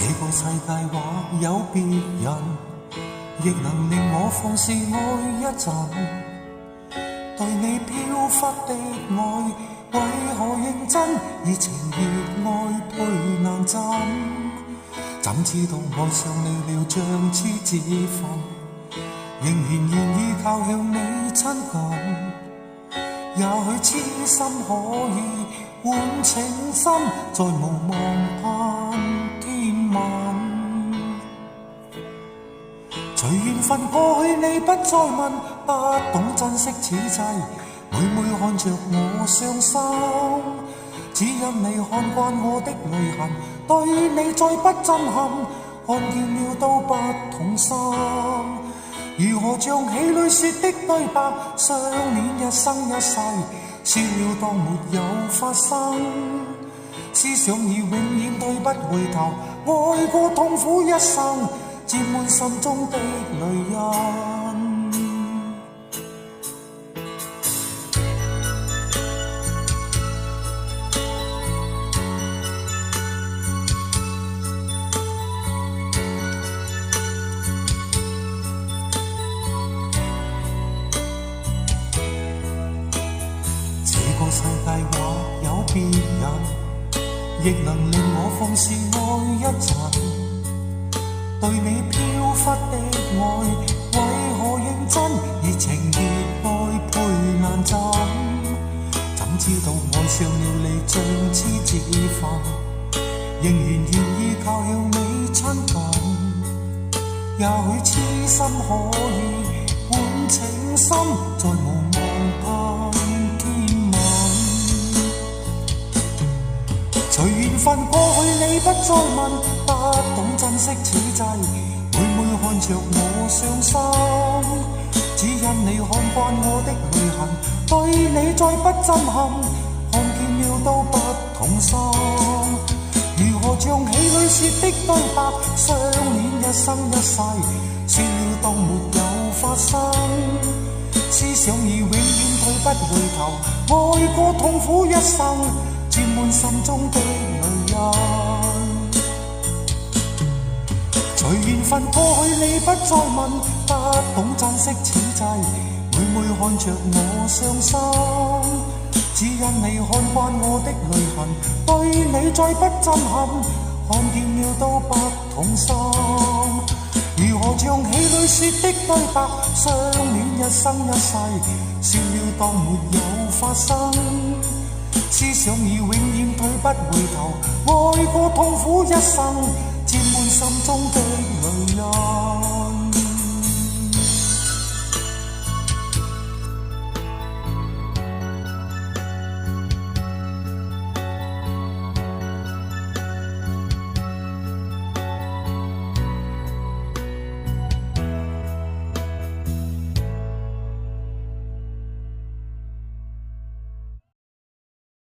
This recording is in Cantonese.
這個世界或有別人，亦能令我放肆愛一陣。對你飄忽的愛，為何認真？熱情熱愛配難枕，怎知道愛上你了像痴子瞓，仍然願意靠向你親近。也許痴心可以換情深，再無望盼天晚。隨緣分過去你不再問，不懂珍惜此際，每每看着我傷心，只因你看慣我的淚痕，對你再不震撼，看見了都不痛心。如何像戲裏說的對白，相戀一生一世，笑了當沒有發生，思想已永遠退不回頭，愛過痛苦一生，沾滿心中的淚印。世界或有別人，亦能令我放肆愛一陣。對你飄忽的愛，為何認真？熱情熱愛配難枕，怎知道愛上了你像痴子瞓，仍然願意靠向你親近。也許痴心可以換情深，再無望盼隨緣分過去你不再問，不懂珍惜此際，每每看着我傷心，只因你看慣我的淚痕，對你再不震撼，看見了都不痛心。如何像戲裏說的對白，相戀一生一世，笑了當沒有發生，思想已永遠退不回頭，愛過痛苦一生，沾滿心中的淚印。隨緣分過去你不再問，不懂珍惜此際，每每看着我傷心，只因你看慣我的淚痕，對你再不震撼，看見了都不痛心。如何像戲裏說的對白，相戀一生一世，笑了當沒有發生，思想已永遠退不回頭，愛過痛苦一生，沾滿心中的淚印。